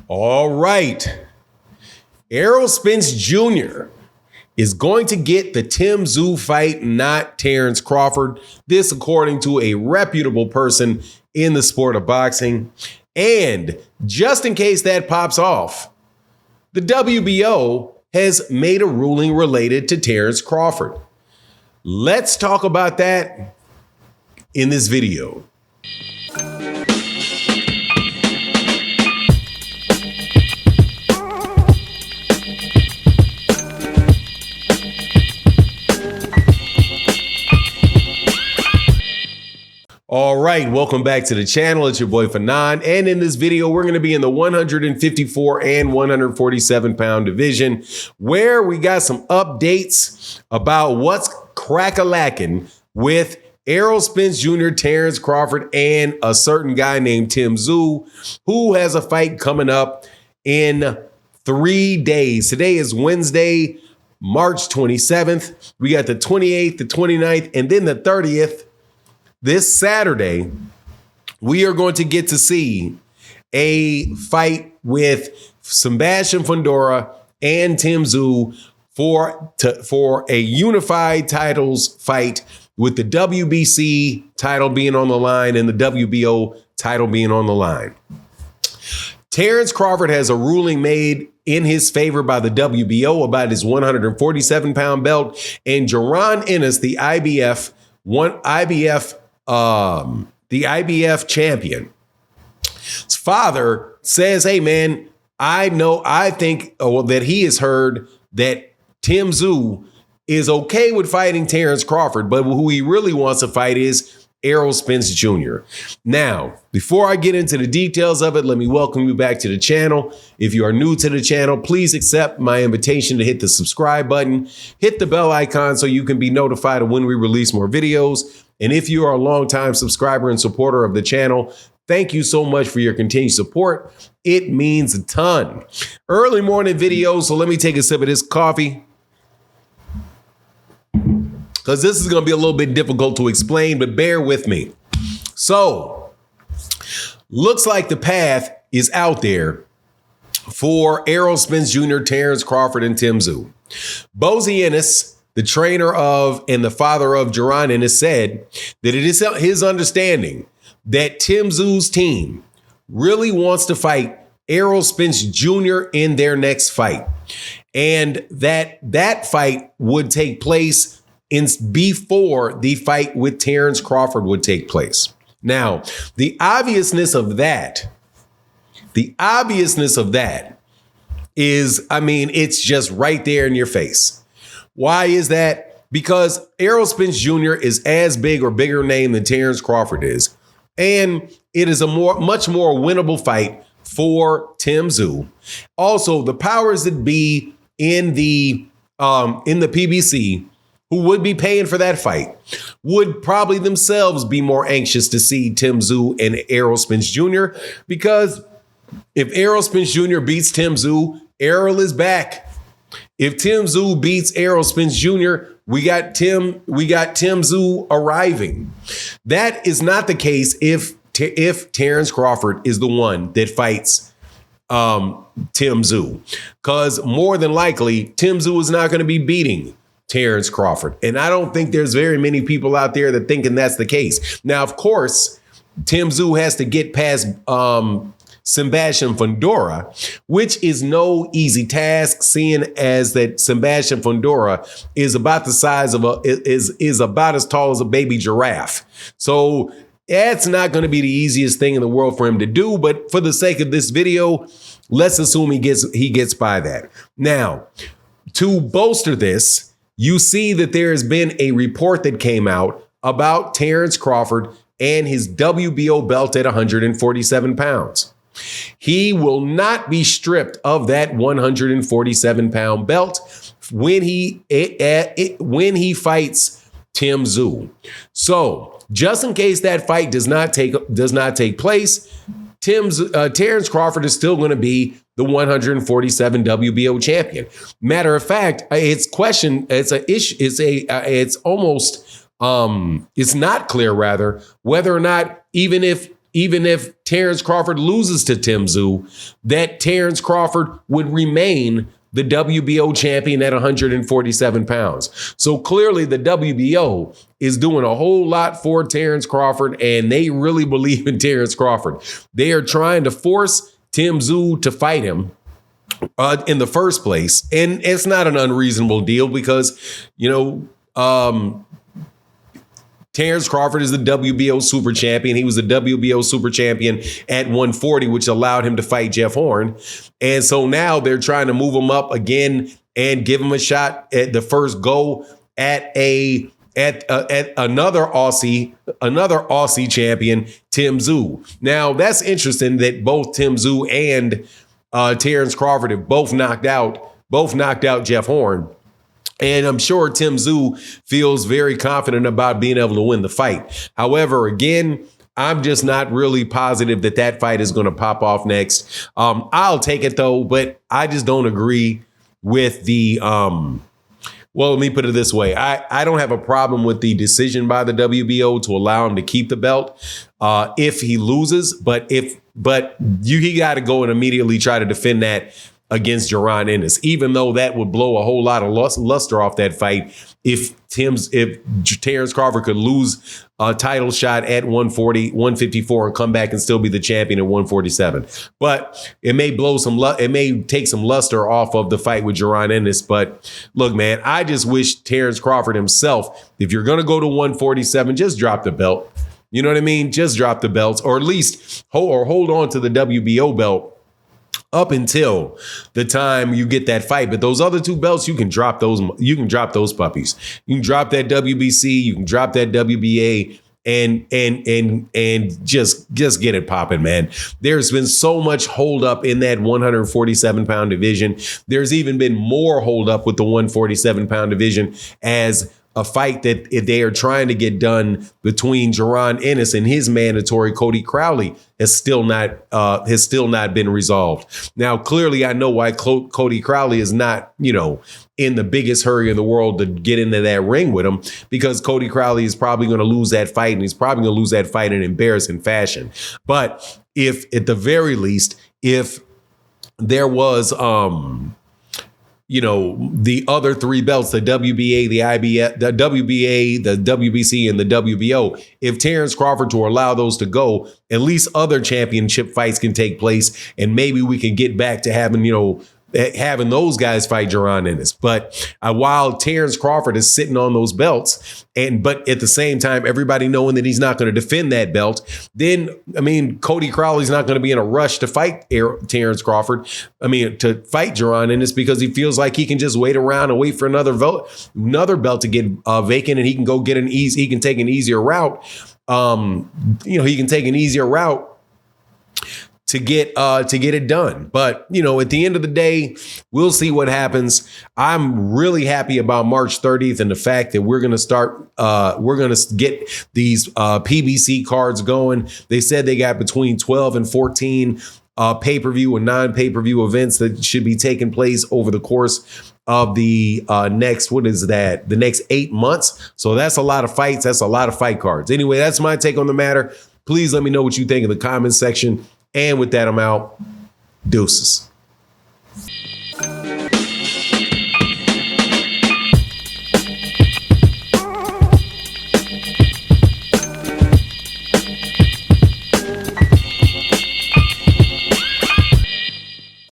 All right. Errol Spence Jr. is going to get the Tim Tszyu fight, not Terence Crawford. This according to a reputable person in the sport of boxing. And just in case that pops off, the WBO has made a ruling related to Terence Crawford. Let's talk about that in this video. All right, welcome back to the channel. It's your boy Fanon, and in this video, we're going to be in the 154 and 147 pound division, where we got some updates about what's crack-a-lacking with Errol Spence Jr., Terence Crawford, and a certain guy named Tim Tszyu, who has a fight coming up in 3 days. Today is Wednesday, March 27th. We got the 28th, the 29th, and then the 30th. This Saturday, we are going to get to see a fight with Sebastian Fundora and Tim Tszyu for a unified titles fight, with the WBC title being on the line and the WBO title being on the line. Terence Crawford has a ruling made in his favor by the WBO about his 147 pound belt, and Jaron Ennis, the IBF champion, his father says, hey man, I think that he has heard that Tim Tszyu is okay with fighting Terence Crawford, but who he really wants to fight is Errol Spence Jr. Now, before I get into the details of it, let me welcome you back to the channel. If you are new to the channel, please accept my invitation to hit the subscribe button, hit the bell icon so you can be notified of when we release more videos. And if you are a longtime subscriber and supporter of the channel, thank you so much for your continued support. It means a ton. Early morning videos, so let me take a sip of this coffee, because this is going to be a little bit difficult to explain, but bear with me. So, looks like the path is out there for Errol Spence Jr., Terence Crawford, and Tim Tszyu. Bozy Ennis, the trainer of and the father of Jaron Ennis, said that it is his understanding that Tim Tszyu's team really wants to fight Errol Spence Jr. in their next fight, and that fight would take place before the fight with Terence Crawford would take place. Now, the obviousness of that is, I mean, it's just right there in your face. Why is that? Because Errol Spence Jr. is as big or bigger name than Terence Crawford is. And it is a much more winnable fight for Tim Tszyu. Also, the powers that be in the PBC, who would be paying for that fight, would probably themselves be more anxious to see Tim Tszyu and Errol Spence Jr. Because if Errol Spence Jr. beats Tim Tszyu, Errol is back. If Tim Tszyu beats Errol Spence Jr., we got Tim Tszyu arriving. That is not the case if Terence Crawford is the one that fights Tim Tszyu, because more than likely Tim Tszyu is not going to be beating Terence Crawford. And I don't think there's very many people out there that thinking that's the case. Now, of course, Tim Tszyu has to get past Sebastian Fundora, which is no easy task, seeing as that Sebastian Fundora is about the size of is about as tall as a baby giraffe. So that's not going to be the easiest thing in the world for him to do. But for the sake of this video, let's assume he gets by that. Now, to bolster this, you see that there has been a report that came out about Terence Crawford and his WBO belt at 147 pounds. He will not be stripped of that 147 pound belt when he fights Tim Tszyu. So just in case that fight does not take place, Terence Crawford is still going to be the 147 WBO champion. Matter of fact, it's not clear rather whether or not, even if even if Terence Crawford loses to Tim Tszyu, that Terence Crawford would remain the WBO champion at 147 pounds. So clearly the WBO is doing a whole lot for Terence Crawford, and they really believe in Terence Crawford. They are trying to force Tim Tszyu to fight him in the first place. And it's not an unreasonable deal because, Terence Crawford is the WBO super champion. He was the WBO super champion at 140, which allowed him to fight Jeff Horn. And so now they're trying to move him up again and give him a shot at the first go at another Aussie champion, Tim Tszyu. Now that's interesting that both Tim Tszyu and Terence Crawford have both knocked out Jeff Horn. And I'm sure Tim Tszyu feels very confident about being able to win the fight. However, again, I'm just not really positive that fight is going to pop off next. I'll take it, though, but I just don't agree with the well, let me put it this way. I don't have a problem with the decision by the WBO to allow him to keep the belt if he loses. But he got to go and immediately try to defend that against Jaron Ennis, even though that would blow a whole lot of luster off that fight if Terence Crawford could lose a title shot at 140, 154 and come back and still be the champion at 147. But it may take some luster off of the fight with Jaron Ennis. But look, man, I just wish Terence Crawford himself, if you're going to go to 147, just drop the belt. You know what I mean? Just drop the belts, or at least hold on to the WBO belt up until the time you get that fight. But those other two belts, you can drop those. You can drop those puppies. You can drop that WBC. You can drop that WBA and just get it popping, man. There's been so much holdup in that 147-pound division. There's even been more holdup with the 147-pound division as a fight that they are trying to get done between Jaron Ennis and his mandatory Cody Crowley has still not been resolved. Now, clearly, I know why Cody Crowley is not, in the biggest hurry in the world to get into that ring with him, because Cody Crowley is probably going to lose that fight, and he's probably going to lose that fight in embarrassing fashion. But if, at the very least, if there was, the other three belts, the WBA, the IBF, the WBA, the WBC, and the WBO, if Terence Crawford to allow those to go, at least other championship fights can take place, and maybe we can get back to having those guys fight Jaron Ennis. But while Terence Crawford is sitting on those belts, but at the same time, everybody knowing that he's not going to defend that belt, then, Cody Crowley's not going to be in a rush to fight Terence Crawford. To fight Jaron Ennis, because he feels like he can just wait around and wait for another belt to get vacant, and he can go get he can take an easier route. He can take an easier route to get it done. But, at the end of the day, we'll see what happens. I'm really happy about March 30th and the fact that we're going to get these PBC cards going. They said they got between 12 and 14 pay-per-view and non-pay-per-view events that should be taking place over the course of the the next 8 months. So that's a lot of fights. That's a lot of fight cards. Anyway, that's my take on the matter. Please let me know what you think in the comments section. And with that, I'm out. Deuces.